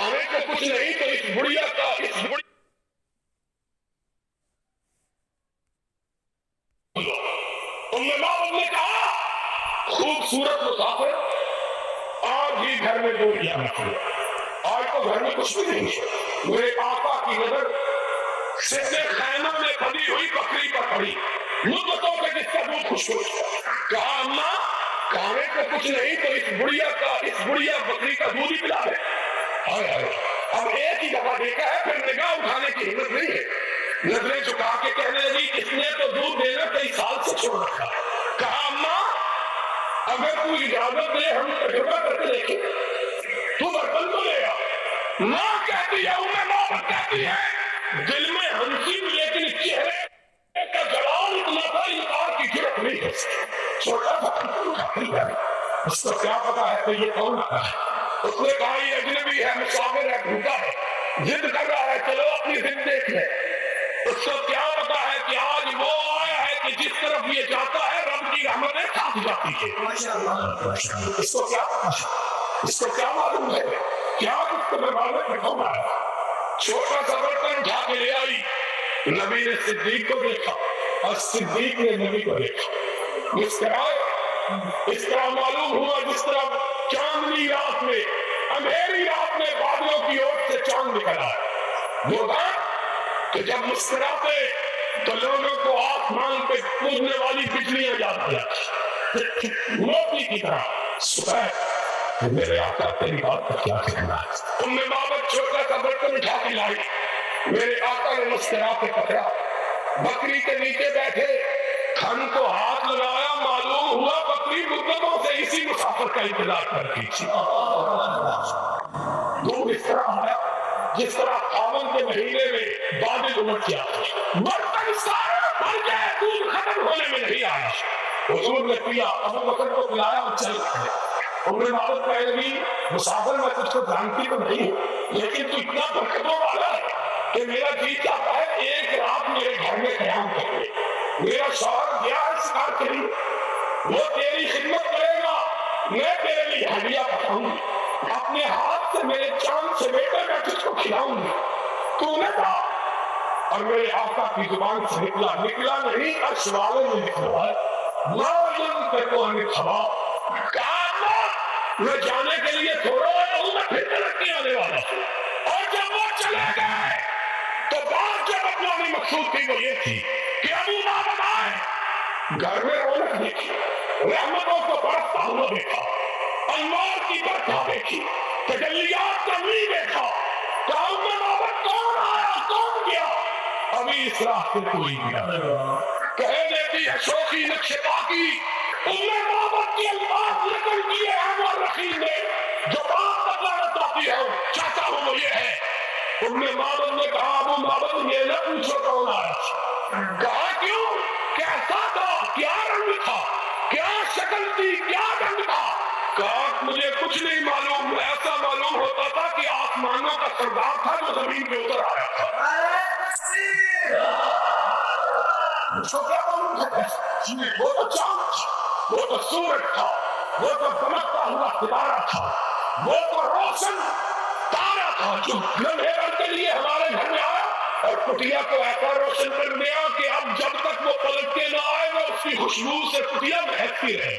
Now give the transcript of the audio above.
کھانے کو کچھ نہیں تو اس بڑھیا کا نے کہا خوبصورت مسافر آج ہی گھر میں ڈوریاں رکھو، آج تو گھر میں کچھ بھی نہیں ہے۔ میرے آقا کی نظر سیدھے خیمہ میں بندی ہوئی بکری پر پڑی، مدتوں سے جس کا دودھ خوشبو، کہا اماں کھانے کو کچھ نہیں تو اس بڑھیا بکری کا دودھ ہی پلا دے۔ اب ایک ہی دفعہ دیکھا ہے، پھر نگاہ اٹھانے کی ہمت نہیں ہے، نظریں جھکا کے کہنے لگی اس نے تو دودھ دینا کئی سال سے چھوڑ رکھا۔ کہا اماں اگر تو اجازت دے ہم تجربہ کر کے دیکھیں، تو برتن تو لے آ۔ ماں کہتی ہے، ماں کہتی ہے دل میں ہنسی لیکن چہرے کا جلال اتنا تھا انکار کی جرات نہیں ہے۔ چھوٹا سا اس کو کیا پتا ہے کہ یہ کون آتا ہے؟ اس نے کہا یہ اجنبی ہے، مسافر ہے، بھوکا ہے، ضد کر رہا ہے، چلو اپنی ضد دیکھ لیں۔ اس کو کیا پتا ہے کہ آج وہ آیا ہے کہ جس طرف یہ جاتا ہے رب کی رحمتیں ساتھ جاتی ہے۔ اس کو کیا پتا ہے؟ اس کو کیا معلوم ہے کیا اس کو دروازے پہ کون آیا؟ چھوٹا سا برتن اٹھا کے لے آئی، نبی نے صدیق کو دیکھا اور صدیق نے نبی کو دیکھا، مسکرائے۔ اس طرح معلوم ہوا جس طرح چاندنی رات میں، اندھیری رات میں بادلوں کی اوٹ سے چاند نکل آیا۔ وہ بات کہ جب مسکراتے تو لوگوں کو آسمان پہ کودنے والی بجلیاں یاد آ جاتی، موتی کی طرح سفید۔ میرے آقا تیری بات کا کیا کہنا ہے؟ بابت چھوٹا سا برتن اٹھا کے لائی، میرے آقا نے مسکرا کے پکڑا، بکری کے نیچے بیٹھے، کھن کو ہاتھ لگایا، معلوم ہوا بکری مدتوں سے اسی مسافر کا انتظار کرتی تھی۔ دودھ اس طرح آیا جس طرح ساون کے مہینے میں بادل امٹ گیا، برتن سارے بھر گئے، دودھ ختم ہونے میں نہیں آیا۔ حضور نے پیا، ابو بکر کو پلایا اور چل پڑے۔ عمر معبد کہنے لگی مسافر میں تجھ کو جانتی تو نہیں ہوں، لیکن تو اتنا برکتوں والا ہے کہ میرا جی چاہتا ہے ایک رات میرے گھر میں قیام کر لے۔ میرا شوہر گیا ہے شکار کے لیے، وہ تیری خدمت کرے گا، میں تیرے لیے ہدیہ پکاؤں گی، اپنے ہاتھ سے میرے چاند سے بیٹے میں تجھ کو کھلاؤں گی، تو نے کہا۔ اور میرے آقا کی زبان سے نکلا نہیں، عرش والے نے نکلا ہے، میں جانے کے لیے تھوڑا میں پھر ترقی آنے والا ہوں۔ اور جب وہ چلے گئے تو بات جو بتلانے مقصود تھی وہ یہ تھی کہ ابو بکر آئے، گھر میں رونق دیکھی، رحمتوں کو برستا ہوا دیکھا، انوار کی برکھا دیکھی، تجلیات کا نور دیکھا، کام میں بابت کون آیا کون گیا؟ ابھی اس راستے کوئی گیا، کہہ دیتی ہے شوخی نقش پاکی، انہیں بابت کی الفاظ نکل کیے ہیں وہ رخیم نے، جو بات بتلانا چاہتی ہے چاہتا ہوں وہ یہ ہے۔ انہیں بابت نے کہا ابو بابت یہ نہ پوچھو کون آیا، کہا کیوں، کیسا تھا، کیا رنگ تھا، کیا شکل تھی، کیا رنگ تھا؟ کہا مجھے کچھ نہیں معلوم، ایسا معلوم ہوتا تھا کہ آسمانوں کا سردار تھا جو زمین پہ اتر آیا تھا۔ اس کو کیا معلوم ہے؟ وہ تو چاند تھا، وہ تو سورج تھا، وہ تو چمکتا ہوا ستارہ تھا، وہ تو روشن تارا تھا جو لمحے بھر کے لیے ہمارے گھر میں آیا اور کٹیا کو ایسا روشن کر دیا کہ اب جب تک وہ پلٹ کے نہ آئے وہ اس کی خوشبو سے کٹیا مہکتی رہے۔